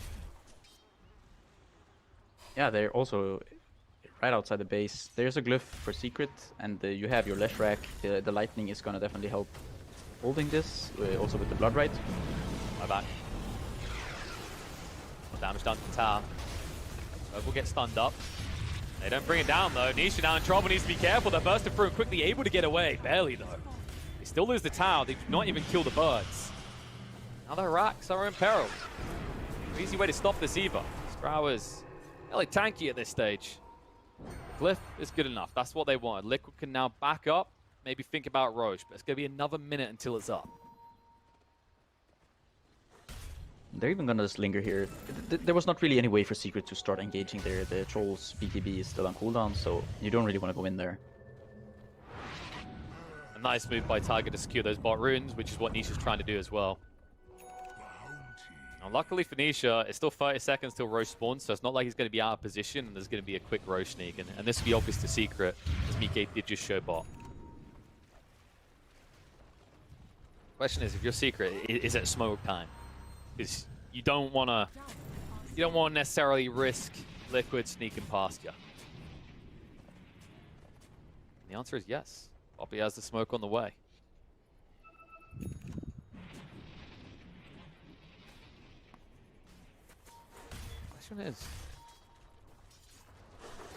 Yeah, they're also right outside the base. There's a glyph for Secret, and you have your Leshrac. The lightning is gonna definitely help holding this, also with the Blood Right. My back. More damage done to the tower. Will get stunned up. They don't bring it down though. Nisha now in trouble, needs to be careful. They're bursting through and quickly able to get away. Barely though. They still lose the tower. They do not even kill the birds. Now their racks are in peril. No easy way to stop this either. Strauer's fairly tanky at this stage. Glyph is good enough. That's what they wanted. Liquid can now back up. Maybe think about Roche, but it's going to be another minute until it's up. They're even gonna just linger here. There was not really any way for Secret to start engaging there. The Troll's BKB is still on cooldown, so you don't really want to go in there. A nice move by Tiger to secure those bot runes, which is what Nisha's trying to do as well. Now, luckily for Nisha, it's still 30 seconds till Roche spawns, so it's not like he's going to be out of position, and there's going to be a quick Roche sneak, and this will be obvious to Secret, as Mike did just show bot. Question is, if you're Secret, is it smoke time? Because you don't want to necessarily risk Liquid sneaking past you. And the answer is yes. Poppy has the smoke on the way. Question is,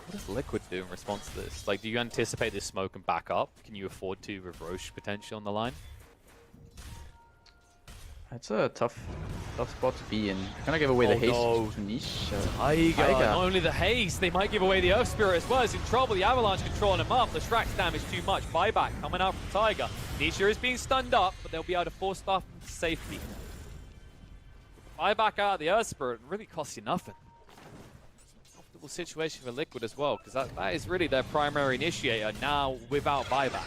what does Liquid do in response to this? Like, do you anticipate this smoke and back up? Can you afford to with Roche potential on the line? It's a tough spot to be in. They're gonna give away the haste to Niche. Tiger. Not only the haste, they might give away the Earth Spirit as well. He's in trouble. The Avalanche controlling him up. The Shrac's damage too much. Buyback coming out from Tiger. Nisha is being stunned up, but they'll be able to force stuff to safety. Buyback out of the Earth Spirit really costs you nothing. Comfortable situation for Liquid as well, because that is really their primary initiator now without buyback.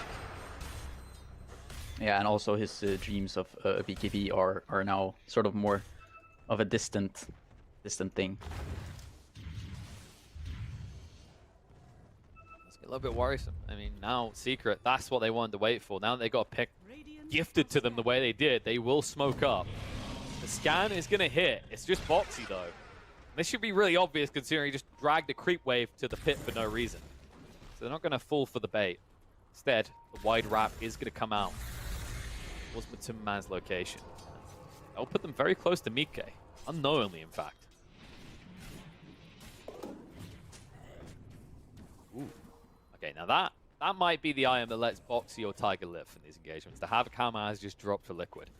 Yeah, and also his dreams of a BKB are now sort of more of a distant thing. It's a little bit worrisome. I mean, now Secret, that's what they wanted to wait for. Now that they got a pick gifted to them the way they did, they will smoke up. The scan is going to hit. It's just boxy though. This should be really obvious considering he just dragged a creep wave to the pit for no reason. So they're not going to fall for the bait. Instead, the wide wrap is going to come out. Was Timberman's location. I'll put them very close to Mike. Unknowingly, in fact. Ooh. Okay, now that might be the item that lets Boxy or Tiger live in these engagements. To have Kama has just dropped for Liquid.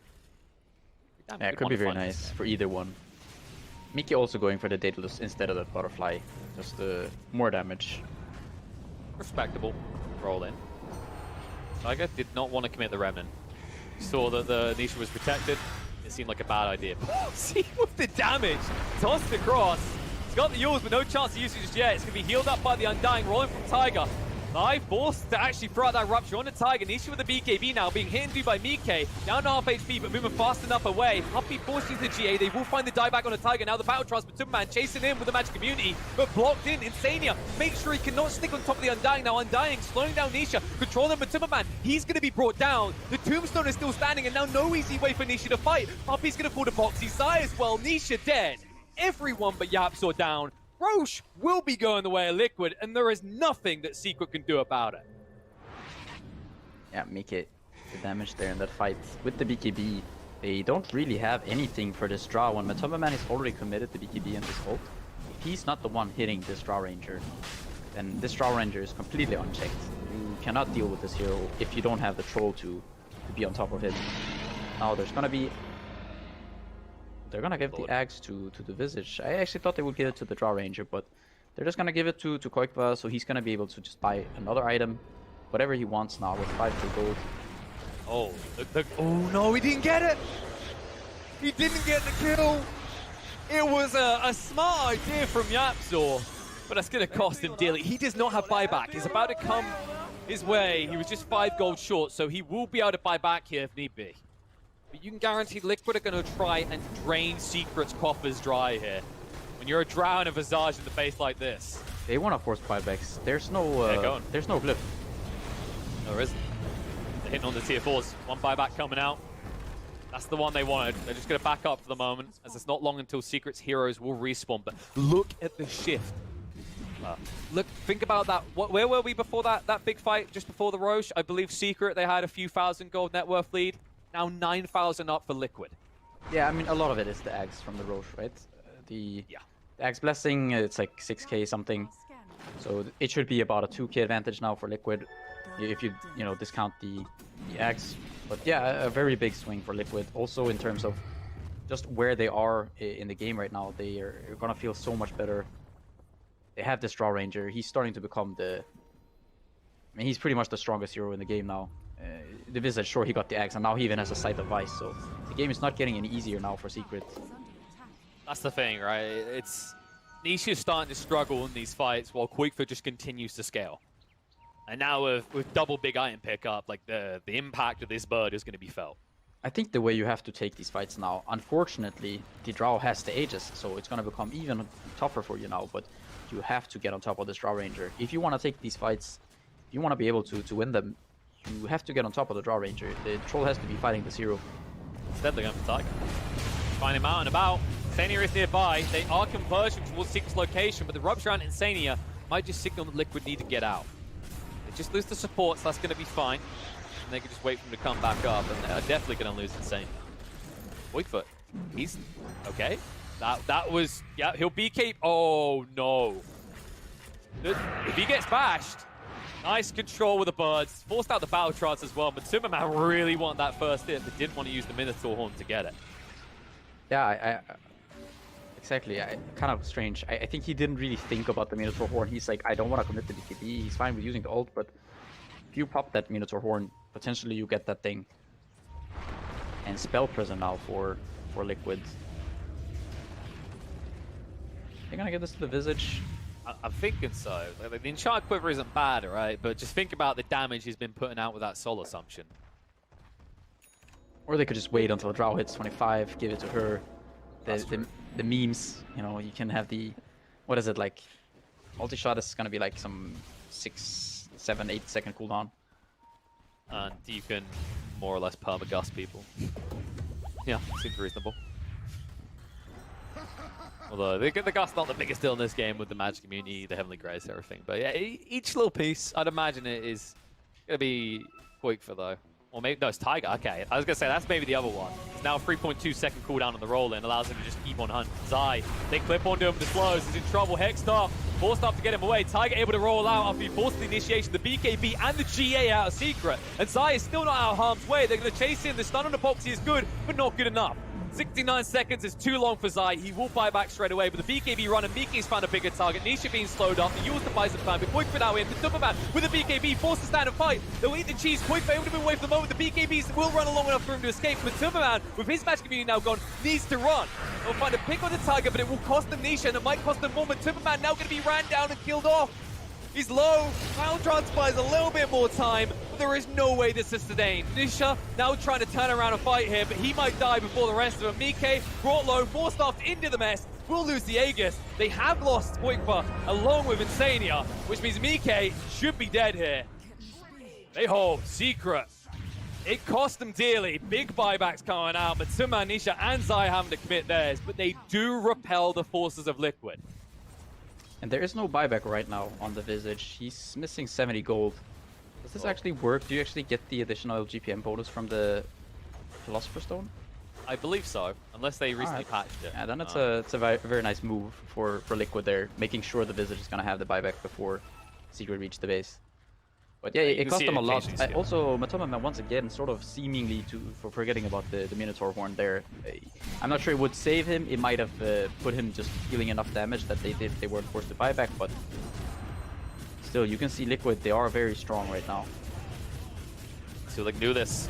Damn, yeah, it could be very nice for either one. Mike also going for the Daedalus instead of the Butterfly. Just more damage. Respectable. Roll in. Tiger did not want to commit the Remnant. Saw that the Nisha was protected. It seemed like a bad idea. See with the damage. Tossed across. He's got the Yules, but no chance of usage just yet. It's going to be healed up by the Undying, rolling from Tiger. Live forced to actually throw out that rupture on the Tiger. Nisha with the BKB now, being hit and do by Mike. Down to half HP, but moving fast enough away. Puppey forces the GA. They will find the dieback on the Tiger. Now the Battle Trust, but Timberman chasing in with the Magic Community, but blocked in. Insania makes sure he cannot stick on top of the Undying. Now Undying slowing down Nisha, controlling but Timberman. He's going to be brought down. The Tombstone is still standing, and now no easy way for Nisha to fight. Puppey's going to fall to Boxy's side as well. Nisha dead. Everyone but Yapsaw down. Roche will be going the way of Liquid, and there is nothing that Secret can do about it. Yeah, Mike, the damage there in that fight. With the BKB, they don't really have anything for this draw. When Matumbaman is already committed to BKB and his ult, if he's not the one hitting this draw ranger, then this draw ranger is completely unchecked. You cannot deal with this hero if you don't have the troll to be on top of him. Now there's gonna be... They're gonna give the axe to the Visage. I actually thought they would give it to the draw ranger, but they're just gonna give it to Koikva, so he's gonna be able to just buy another item, whatever he wants now with 5k gold. Oh, oh no, he didn't get it! He didn't get the kill! It was a smart idea from Yapzor, but that's going to cost him dearly. He does not have buyback. He's about to come his way. He was just 5 gold short, so he will be able to buy back here if need be. But you can guarantee Liquid are going to try and drain Secret's coffers dry here. When you're a Drow and a Visage in the base like this. They want to force buybacks. There's no there's no glyph. No, there isn't. They're hitting on the tier 4s. One buyback coming out. That's the one they wanted. They're just going to back up for the moment, as it's not long until Secret's heroes will respawn. But look at the shift. Look, think about that. Where were we before that big fight, just before the Roche? I believe Secret, they had a few thousand gold net worth lead. Now 9,000 up for Liquid. Yeah, I mean, a lot of it is the Ags from the Roche, right? The Ags Blessing, it's like 6k something. So it should be about a 2k advantage now for Liquid, if you discount the Ags. But yeah, a very big swing for Liquid. Also in terms of just where they are in the game right now, they are gonna feel so much better. They have this Draw Ranger. He's starting to become I mean, he's pretty much the strongest hero in the game now. The Visage, sure, he got the Axe, and now he even has a Sight of Vice, so the game is not getting any easier now for Secret. That's the thing, right? It's Nisha's starting to struggle in these fights while Quickfoot just continues to scale. And now with double big item pickup, like the impact of this bird is going to be felt. I think the way you have to take these fights now, unfortunately, the Drow has the Aegis, so it's going to become even tougher for you now, but you have to get on top of this Drow Ranger. If you want to take these fights, if you want to be able to win them, you have to get on top of the Draw Ranger. The Troll has to be fighting the Zero. Instead, they're going for Tiger. Find him out and about. Insania is nearby. They are converging towards Secret's location, but the rupture around Insania might just signal that Liquid need to get out. They just lose the support, so that's going to be fine. And they can just wait for him to come back up, and they're definitely going to lose Insania. Quickfoot, he's okay. That was, yeah, he'll BK. Oh no. If he gets bashed, nice control with the birds. Forced out the battle trance as well, but Superman really wanted that first hit, but didn't want to use the Minotaur Horn to get it. Yeah, exactly. Kind of strange. I think he didn't really think about the Minotaur Horn. He's like, I don't want to commit to BKB. He's fine with using the ult, but if you pop that Minotaur Horn, potentially you get that thing. And Spell Prison now for Liquid. They're gonna get this to the Visage. I'm thinking so. Like, the Enchant Quiver isn't bad, right? But just think about the damage he's been putting out with that Soul Assumption. Or they could just wait until Drow hits 25, give it to her. The memes, you know, you can have the... What is it, like... Multi-shot is gonna be like some 6, 7, 8 second cooldown. And you can more or less perma-gust people. Yeah, seems reasonable. Although the Gust's not the biggest deal in this game with the Magic community, the Heavenly Grace, everything. But yeah, each little piece, I'd imagine it is going to be Quickfoot though. Or maybe, no, it's Tiger. Okay, I was going to say, that's maybe the other one. It's now 3.2 second cooldown on the roll-in, allows him to just keep on hunting. Zai, they clip onto him with the slows, he's in trouble. Hexstar, forced up to get him away. Tiger able to roll out after he forced the initiation, the BKB and the GA out of Secret. And Zai is still not out of harm's way. They're going to chase him. The stun on the Epoxy is good, but not good enough. 69 seconds is too long for Zai. He will buy back straight away, but the BKB run and Miki's found a bigger target. Nisha being slowed up. They use the buy some time, but Quickfoot now in. The Superman with the BKB forced to stand and fight. They'll eat the cheese. Quickfoot able to move away for the moment. The BKBs will run along enough for him to escape, but Superman, with his match community now gone, needs to run. They'll find a pick on the Tiger, but it will cost them Nisha, and it might cost them more, but Superman now going to be ran down and killed off. He's low. Battle Trance buys a little bit more time, but there is no way this is sustained. Nisha now trying to turn around and fight here, but he might die before the rest of them. Mike brought low, forced off into the mess. Will lose the Aegis. They have lost Quickfoot along with Insania, which means Mike should be dead here. They hold Secret. It cost them dearly. Big buybacks coming out, but Superman, Nisha, and Zai having to commit theirs, but they do repel the forces of Liquid. And there is no buyback right now on the Visage. He's missing 70 gold. Does this actually work? Do you actually get the additional GPM bonus from the Philosopher's Stone? I believe so, unless they recently patched it. Yeah, then it's a very nice move for Liquid there, making sure the Visage is going to have the buyback before Secret reach the base. But yeah, it cost them a lot. Also, Matoma once again sort of seemingly for forgetting about the Minotaur Horn there. I'm not sure it would save him. It might have put him just dealing enough damage that they weren't forced to buy back, but still, you can see Liquid, they are very strong right now. So they can do this.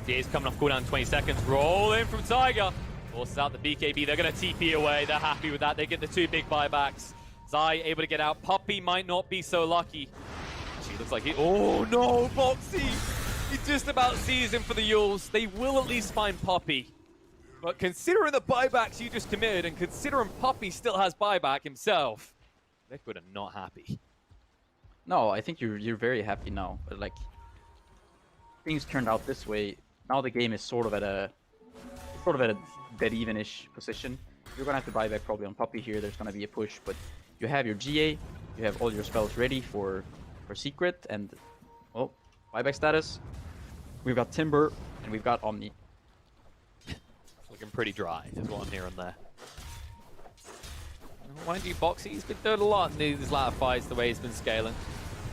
DA's coming off cooldown in 20 seconds. Roll in from Tiger. Forces out the BKB. They're going to TP away. They're happy with that. They get the 2 big buybacks. Zai able to get out. Puppey might not be so lucky. She looks like he... Oh, no, Bo3! He just about sees him for the Yules. They will at least find Puppey. But considering the buybacks you just committed, and considering Puppey still has buyback himself, Liquid are not happy. No, I think you're very happy now. But like, things turned out this way. Now the game is sort of at a dead even-ish position. You're gonna have to buy back probably on Puppey here. There's gonna be a push, but you have your GA, you have all your spells ready for Secret, and oh, buyback status. We've got Timber and we've got Omni. Looking pretty dry, is what I'm hearing there. Mind you, Bo3, he's been doing a lot in these latter fights, the way he's been scaling.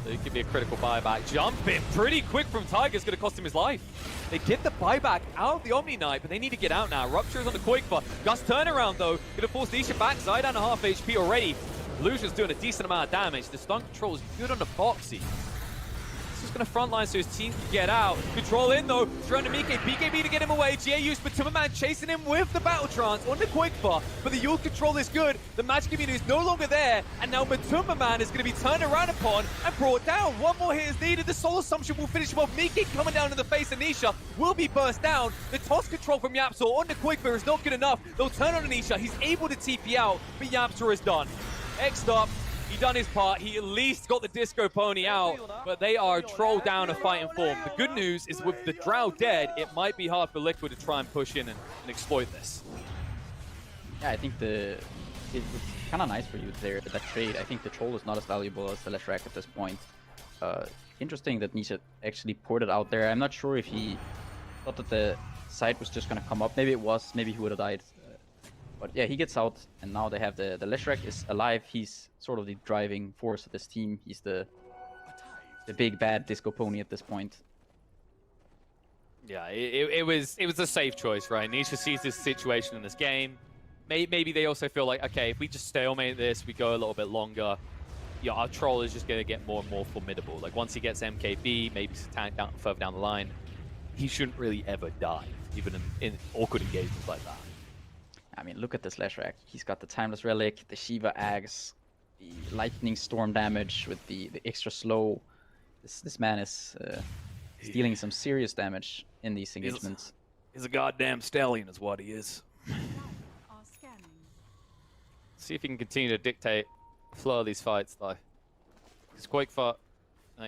So it could be a critical buyback. Jumping pretty quick from Tiger's going to cost him his life. They get the buyback out of the Omni Knight, but they need to get out now. Rupture is on the Quake-Bar. Gus turnaround, though, going to force Nisha back. Zai down to half HP already. Lucian's doing a decent amount of damage. The stun control is good on the Bo3. He's just going to frontline so his team can get out. Control in, though. Surrounding Mike. BKB to get him away. GA used, but Timberman chasing him with the Battle Trance on the Quake-Bar. But the Yule control is good. The magic immunity is no longer there. And now Matumbaman is going to be turned around upon and brought down. One more hit is needed. The Soul Assumption will finish him off. Mike coming down in the face of Nisha will be burst down. The toss control from Yapzor on the Quake-Bar is not good enough. They'll turn on Nisha. He's able to TP out, but Yapzor is done. Next up, he done his part. He at least got the Disco Pony out, but they are trolled down a fighting form. The good news is with the Drow dead, it might be hard for Liquid to try and push in and exploit this. Yeah, I think it's kind of nice for you there, that trade. I think the Troll is not as valuable as the Leshrac at this point. Interesting that Nisha actually poured it out there. I'm not sure if he thought that the side was just going to come up. Maybe it was. Maybe he would have died. But yeah, he gets out, and now they have the Leshrac is alive. He's sort of the driving force of this team. He's the big bad Disco Pony at this point. Yeah, it was a safe choice, right? Nisha sees this situation in this game. Maybe they also feel like, okay, if we just stalemate this, we go a little bit longer, yeah, our troll is just going to get more and more formidable. Like once he gets MKB, maybe further down the line, he shouldn't really ever die, even in awkward engagements like that. I mean, look at this Leshrac. He's got the Timeless Relic, the Shiva Axe, the Lightning Storm damage with the extra slow. This man is dealing some serious damage in these engagements. He's a goddamn stallion is what he is. See if he can continue to dictate the flow of these fights, though. Because Quakefoot,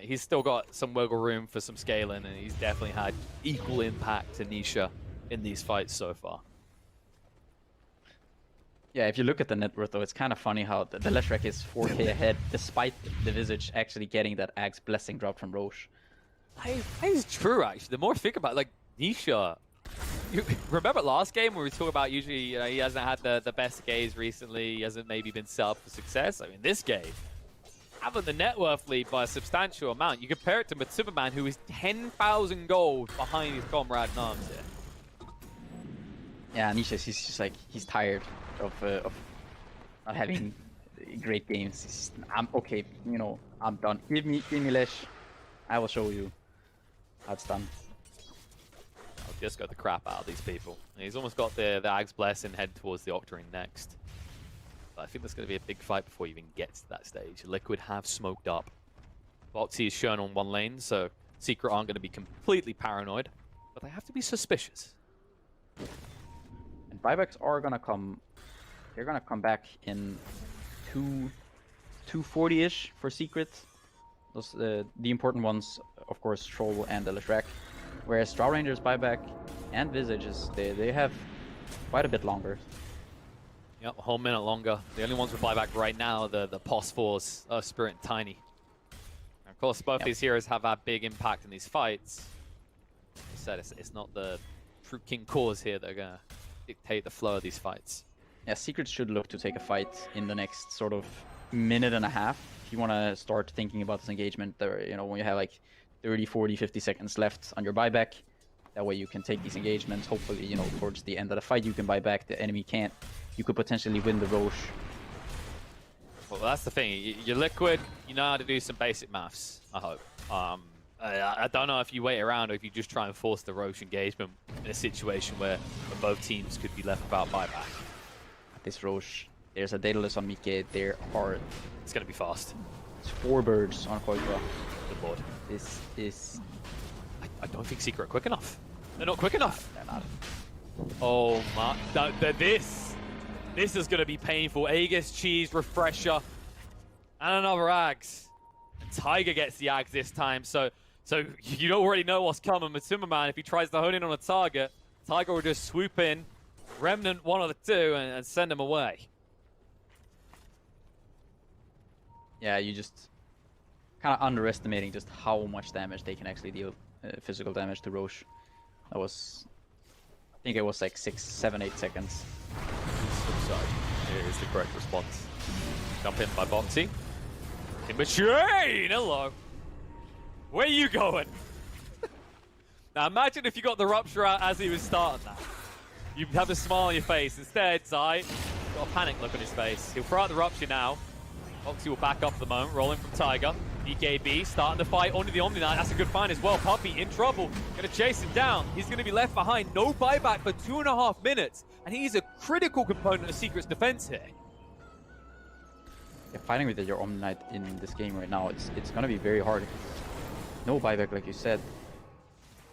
he's still got some wiggle room for some scaling, and he's definitely had equal impact to Nisha in these fights so far. Yeah, if you look at the net worth, though, it's kind of funny how the Leshrac is 4k ahead, despite the Visage actually getting that Axe Blessing drop from Roche. That is true, actually. The more I think about it, like, Nisha... You remember last game where we talked about usually he hasn't had the best gaze recently, he hasn't maybe been set up for success? I mean, this game, having the net worth lead by a substantial amount, you compare it to Superman, who is 10,000 gold behind his comrade in arms here. Yeah, Nisha, he's just like, he's tired of not having great games. I'm okay, you know, I'm done. Give me Lesh, I will show you how it's done. I'll just got the crap out of these people. And he's almost got the Axe Blessing head towards the Octarine next. But I think there's going to be a big fight before he even gets to that stage. Liquid have smoked up. Bo3 is shown on one lane, so Secret aren't going to be completely paranoid, but they have to be suspicious. And buybacks are going to come. They're going to come back in 240-ish for Secret. Those the important ones, of course, Troll and the Leshrac. Whereas Drow Rangers buyback and Visages, they have quite a bit longer. Yep, a whole minute longer. The only ones with buyback right now, the Pos 4s, Spirit and Tiny. And of course, both these heroes have had big impact in these fights. Like I said, it's not the true King Cores here that are going to dictate the flow of these fights. Yeah, Secret should look to take a fight in the next sort of minute and a half. If you want to start thinking about this engagement, there, you know, when you have like 30, 40, 50 seconds left on your buyback, that way you can take these engagements. Hopefully, you know, towards the end of the fight, you can buy back. The enemy can't. You could potentially win the Roche. Well, that's the thing. You're Liquid. You know how to do some basic maths, I hope. I don't know if you wait around or if you just try and force the Roche engagement in a situation where both teams could be left without buyback. This Roche, there's a Daedalus on Mike. There are... It's going to be fast. It's 4 birds on Koiva. Good lord. This is... I don't think Secret are quick enough. They're not quick enough. They're not. Oh my... This is going to be painful. Aegis, Cheese, Refresher, and another Ags. And Tiger gets the Ags this time, so you already know what's coming with Timberman. If he tries to hone in on a target, Tiger will just swoop in, Remnant one of the two, and send him away. Yeah, you just kind of underestimating just how much damage they can actually deal, physical damage to Roche. That was, I think it was like 6, 7, 8 seconds. It is the correct response. Jump in by Bo3. Immature! Hello. Where are you going? Now imagine if you got the Rupture out as he was starting that. You'd have a smile on your face. Instead, Zai got a panic look on his face. He'll throw out the Rupture now. Bo3 will back up for the moment, rolling from Tiger. BKB starting to fight onto the Omni Knight. That's a good find as well. Puppey in trouble. Gonna chase him down. He's gonna be left behind. No buyback for 2.5 minutes. And he's a critical component of Secret's defense here. Yeah, fighting with your Omni Knight in this game right now, it's gonna be very hard. No buyback, like you said.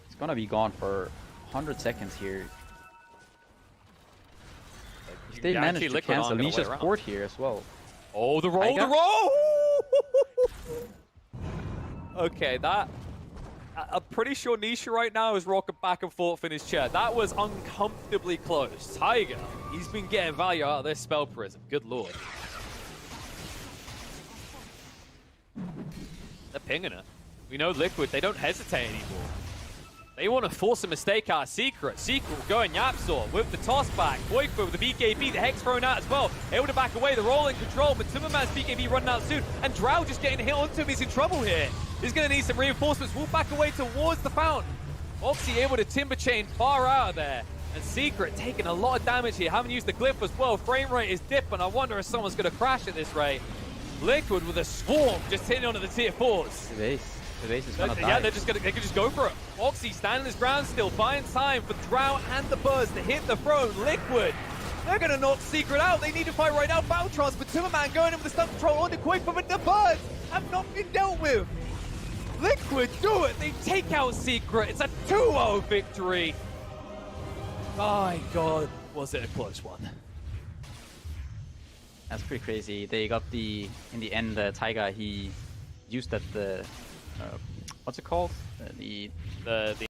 It's gonna be gone for 100 seconds here. If they manage to cancel Nisha's port here as well. Oh, the roll, the roll! Okay, that... I'm pretty sure Nisha right now is rocking back and forth in his chair. That was uncomfortably close. Tiger, he's been getting value out of this spell prism. Good lord. They're pinging it. We know Liquid, they don't hesitate anymore. They want to force a mistake out of Secret. Secret will go in Yapzor with the toss back. Koiku with the BKB, the Hex thrown out as well. Able to back away, the roll in control, but Timberman's BKB running out soon. And Drow just getting hit onto him, he's in trouble here. He's going to need some reinforcements. We'll back away towards the fountain. Bo3 able to Timber Chain far out of there. And Secret taking a lot of damage here. Haven't used the glyph as well. Frame rate is dipping. I wonder if someone's going to crash at this rate. Liquid with a swarm just hitting onto the tier 4s. The base is gonna die. Yeah, they could just go for it. Bo3 standing his ground still, buying time for Drow and the Buzz to hit the throne. Liquid, they're gonna knock Secret out. They need to fight right now. Battle Trance, but Timberman going in with the stun control on the quick, but the Buzz have not been dealt with. Liquid do it. They take out Secret. It's a 2-0 victory. My God, was it a close one? That's pretty crazy. They got in the end, Taiga, he used that, what's it called? The